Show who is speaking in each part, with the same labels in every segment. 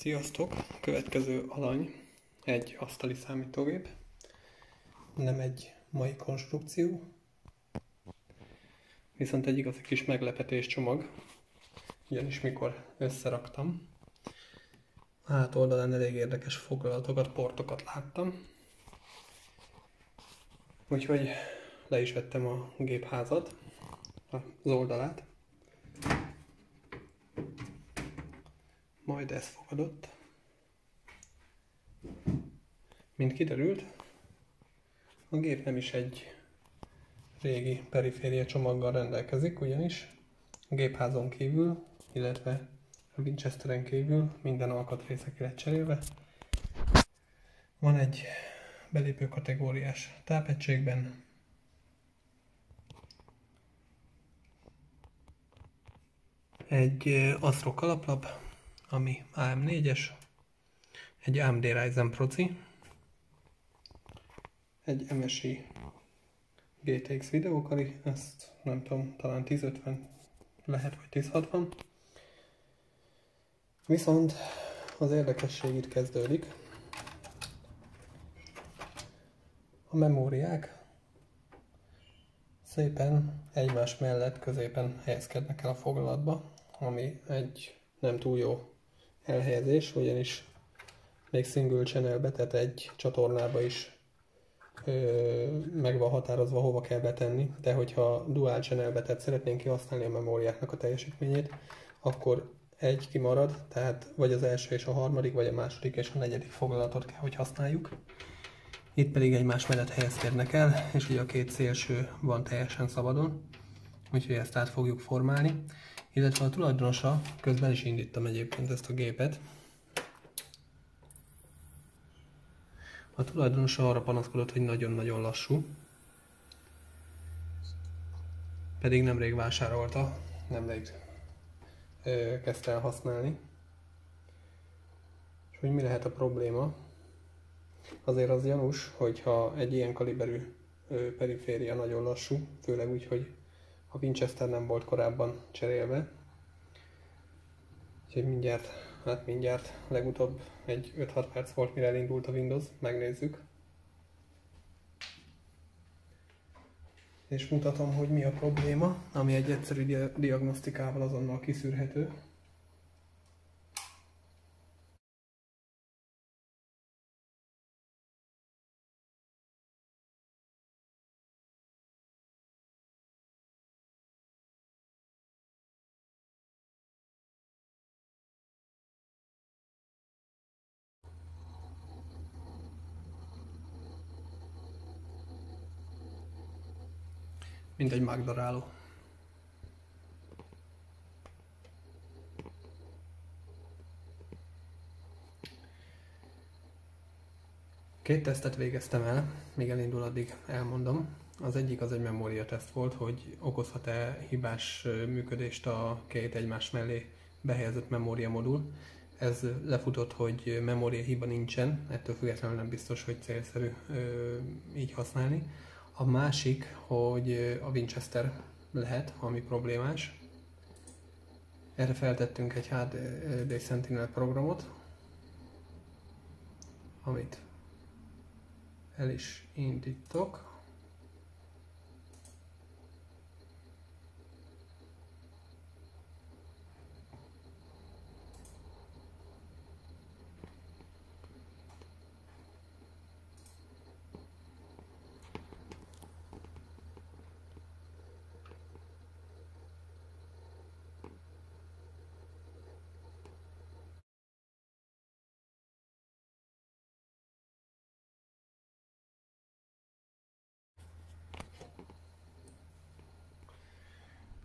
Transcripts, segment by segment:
Speaker 1: Sziasztok! Következő alany egy asztali számítógép, nem egy mai konstrukció, viszont egy igazi kis meglepetés csomag, ugyanis mikor összeraktam, a hátoldalán elég érdekes foglalatokat, portokat láttam, úgyhogy le is vettem a gépházat, az oldalát, majd ez fogadott. Mint kiderült, a gép nem is egy régi periféria csomaggal rendelkezik, ugyanis a gépházon kívül, illetve a Winchesteren kívül minden alkatrésze ki lett cserélve. Van egy belépő kategóriás tápegységben, egy ASRock alaplap, ami AM4-es, egy AMD Ryzen proci, egy MSI GTX videókari, ezt nem tudom, talán 1050 lehet, vagy 1060. Viszont az érdekesség itt kezdődik. A memóriák szépen egymás mellett középen helyezkednek el a foglalatba, ami egy nem túl jó elhelyezés, ugyanis még single channelbe, tehát egy csatornába is meg van határozva, hova kell betenni, de hogyha dual channelbe, tehát szeretnénk kihasználni a memóriáknak a teljesítményét, akkor egy kimarad, tehát vagy az első és a harmadik, vagy a második és a negyedik foglalatot kell, hogy használjuk. Itt pedig egymás mellett helyezkednek el, és ugye a két szélső van teljesen szabadon, úgyhogy ezt át fogjuk formálni. Illetve a tulajdonosa, közben is indítom egyébként ezt a gépet, a tulajdonosa arra panaszkodott, hogy nagyon-nagyon lassú, pedig nemrég vásárolta, nemrég kezdte el használni. És hogy mi lehet a probléma? Azért az gyanús, hogyha egy ilyen kaliberű periféria nagyon lassú, főleg úgy, hogy a Winchester nem volt korábban cserélve. Úgyhogy mindjárt, legutóbb egy 5-6 perc volt, mire elindult a Windows, megnézzük. És mutatom, hogy mi a probléma, ami egy egyszerű diagnosztikával azonnal kiszűrhető. Mint egy magdaráló. Két tesztet végeztem el, még elindul, addig elmondom. Az egyik az egy memóriateszt volt, hogy okozhat-e hibás működést a két egymás mellé behelyezett memóriamodul. Ez lefutott, hogy memória hiba nincsen, ettől függetlenül nem biztos, hogy célszerű így használni. A másik, hogy a Winchester lehet, ami problémás. Erre feltettünk egy HD Sentinel programot, amit el is indítok.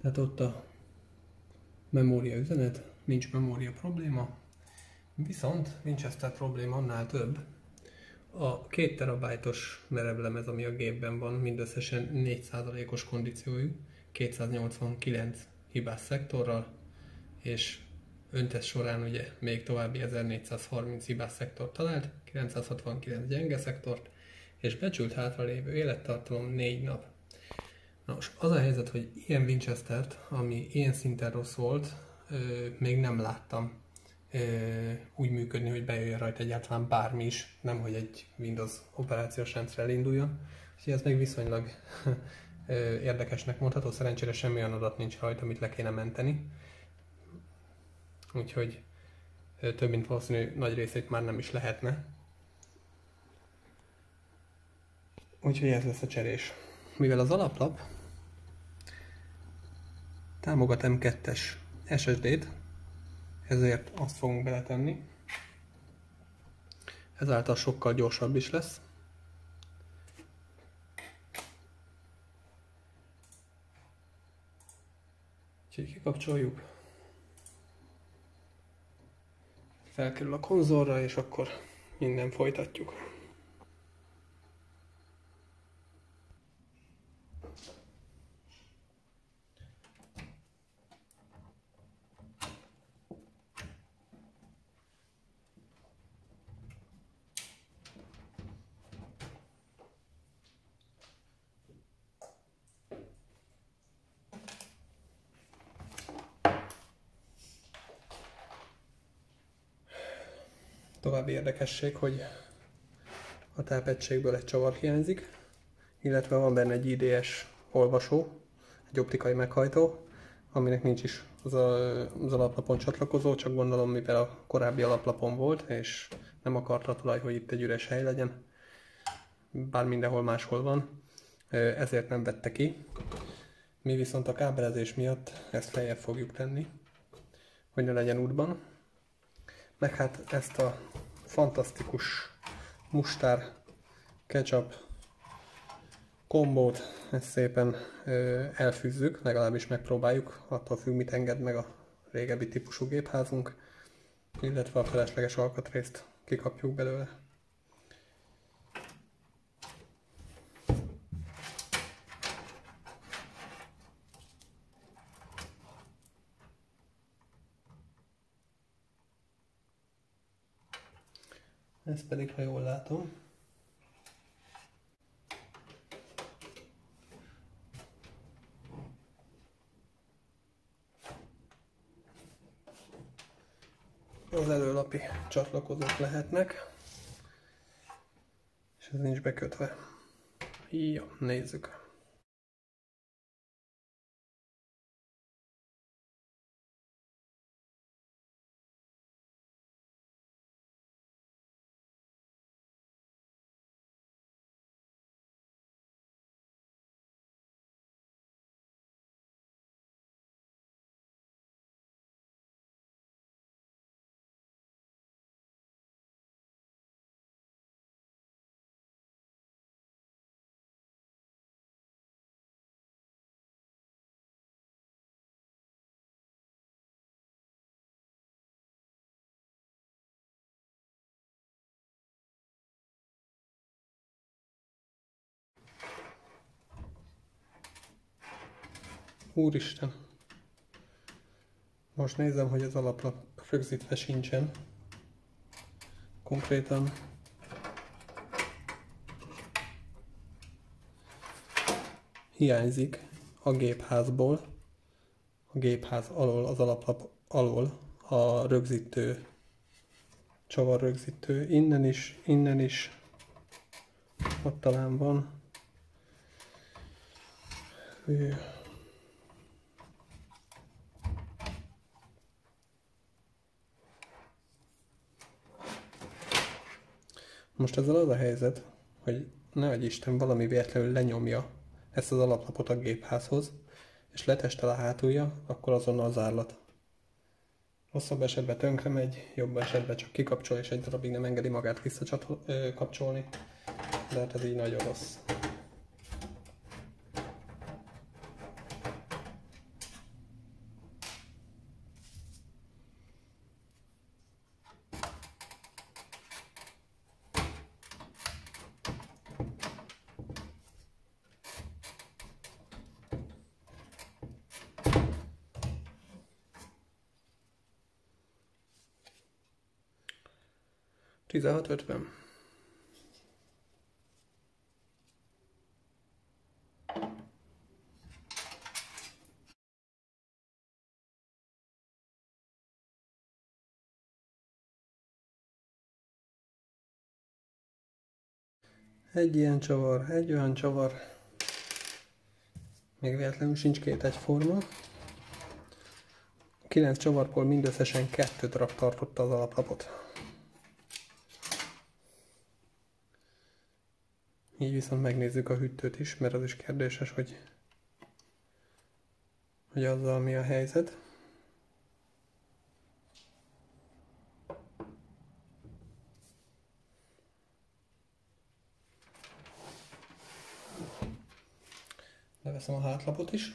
Speaker 1: Tehát ott a memória üzenet, nincs memória probléma, viszont Winchester probléma annál több. A 2 terabájtos merevlemez, ami a gépben van, mindösszesen 4%-os kondíciójú, 289 hibás szektorral, és öntesz során ugye még további 1430 hibás szektort talált, 969 gyenge szektort, és becsült hátralévő élettartalom 4 nap. Na most az a helyzet, hogy ilyen Winchestert, ami ilyen szinten rossz volt, még nem láttam. úgy működni, hogy bejöjjön rajta egyáltalán bármi is, nem hogy egy Windows operációs rendszer elinduljon. Úgyhogy ez még viszonylag érdekesnek mondható, szerencsére semmi olyan adat nincs rajta, amit le kéne menteni. Úgyhogy több mint valószínű nagy részét már nem is lehetne. Úgyhogy ez lesz a cserés. Mivel az alaplap támogat M2-es SSD-t, ezért azt fogunk beletenni. Ezáltal sokkal gyorsabb is lesz. Úgyhogy kikapcsoljuk. Felkerül a konzolra, és akkor innen folytatjuk. További érdekesség, hogy a tápegységből egy csavar hiányzik, illetve van benne egy IDS olvasó, egy optikai meghajtó, aminek nincs is az alaplapon csatlakozó, csak gondolom, mivel a korábbi alaplapon volt, és nem akarta a tulaj, hogy itt egy üres hely legyen, bár mindenhol máshol van, ezért nem vette ki. Mi viszont a kábelezés miatt ezt feljebb fogjuk tenni, hogy ne legyen útban. Meg hát ezt a fantasztikus mustár ketchup kombót, ezt szépen elfűzzük, legalábbis megpróbáljuk, attól függ, mit enged meg a régebbi típusú gépházunk, illetve a felesleges alkatrészt kikapjuk belőle. Ez pedig, ha jól látom, az előlapi csatlakozók lehetnek, és ez nincs bekötve. Jó, nézzük. Úristen! Most nézem, hogy az alaplap rögzítve sincsen. Konkrétan hiányzik a gépházból, a gépház alól, az alaplap alól a rögzítő, csavarrögzítő. Innen is, ott talán van. Most ezzel az a helyzet, hogy nehogy Isten valami véletlenül lenyomja ezt az alaplapot a gépházhoz, és letestel a hátulja, akkor azonnal zárlat. Rosszabb esetben tönkre megy, jobb esetben csak kikapcsol, és egy darabig nem engedi magát visszakapcsolni, de hát ez így nagyon rossz. Tizenhat 50. Egy ilyen csavar, egy olyan csavar. Még véletlenül sincs két egyforma. 9 csavarból mindösszesen 2 darab tartotta az alaplapot. Így viszont megnézzük a hűtőt is, mert az is kérdéses, hogy azzal mi a helyzet. Leveszem a hátlapot is.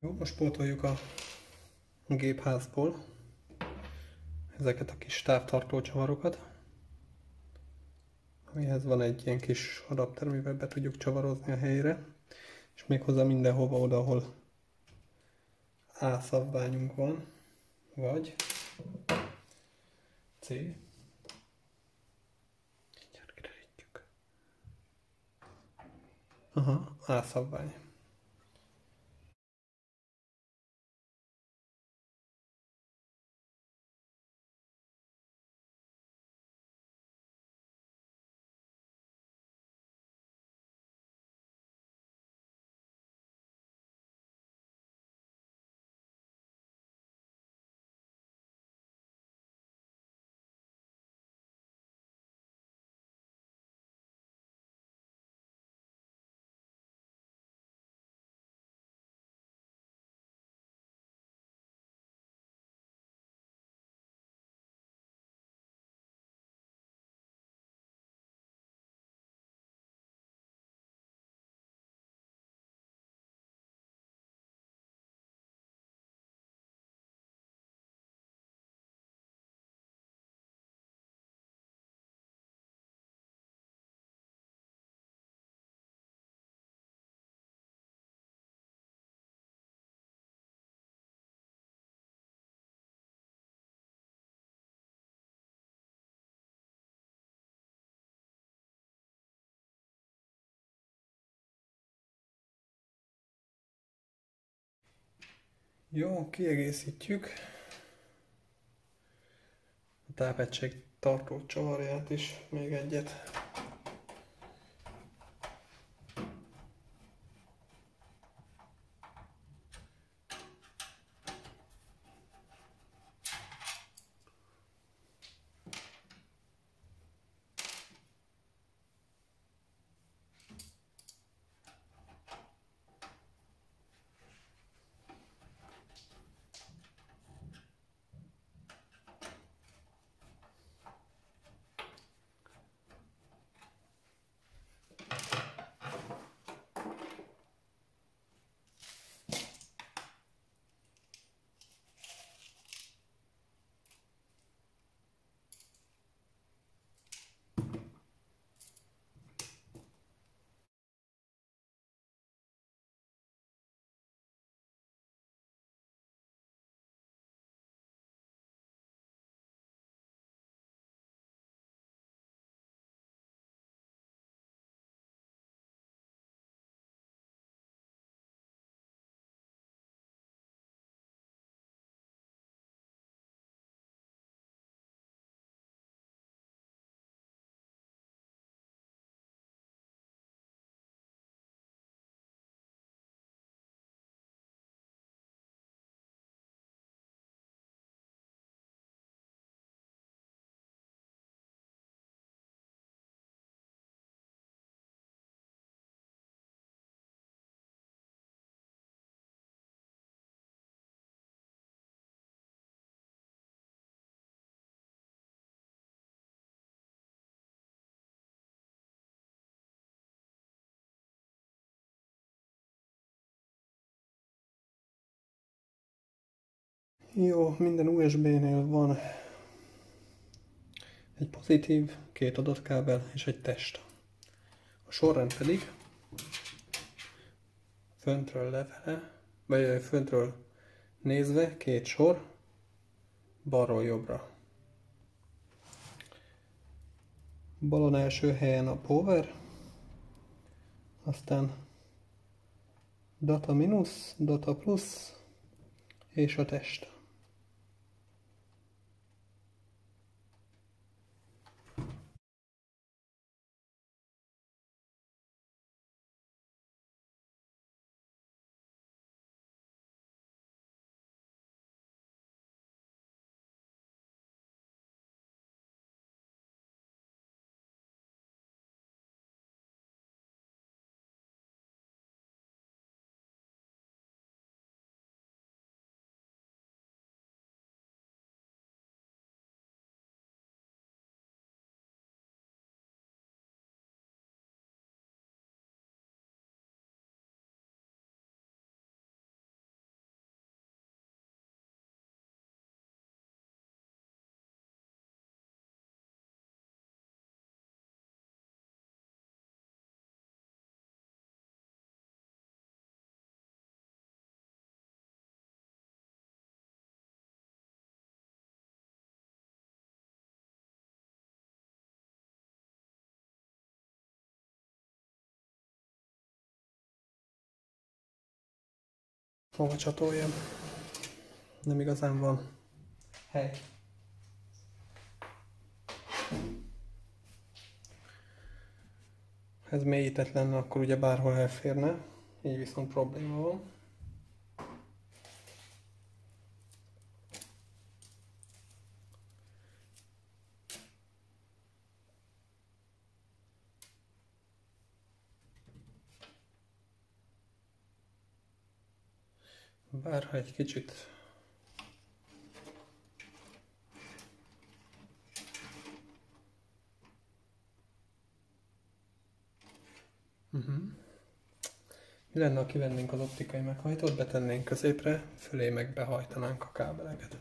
Speaker 1: Jó, most pótoljuk a gépházból ezeket a kis távtartó csavarokat, amihez van egy ilyen kis adapter, amivel be tudjuk csavarozni a helyre, és méghozzá mindenhova oda, ahol A szabványunk van, vagy C. Mindjárt kiderítjük. Aha, A szabvány. Jó, kiegészítjük a tápegység tartó csavarját is, még egyet. Jó, minden USB-nél van egy pozitív, két adatkábel és egy test. A sorrend pedig föntről lefele, vagy föntről nézve két sor, balról jobbra. Balon első helyen a power, aztán data minusz, data plusz és a test. Hova csatoljam? Nem igazán van hely. Ha ez mélyített lenne, akkor ugye bárhol elférne, így viszont probléma van. Bárha egy kicsit Mi lenne, ha kivennénk az optikai meghajtót, betennénk középre, fölé meg behajtanánk a kábeleket.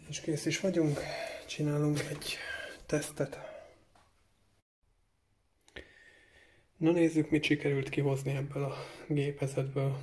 Speaker 1: És kész is vagyunk, csinálunk egy tesztet. Na nézzük, mit sikerült kihozni ebből a gépezetből.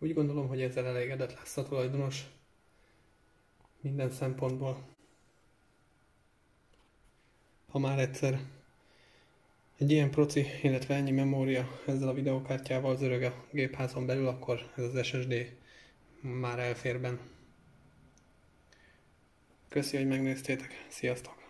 Speaker 1: Úgy gondolom, hogy ezzel elégedett lesz a tulajdonos minden szempontból. Ha már egyszer egy ilyen proci, illetve ennyi memória ezzel a videokártyával zörög a gépházon belül, akkor ez az SSD már elfér benne. Köszi, hogy megnéztétek. Sziasztok!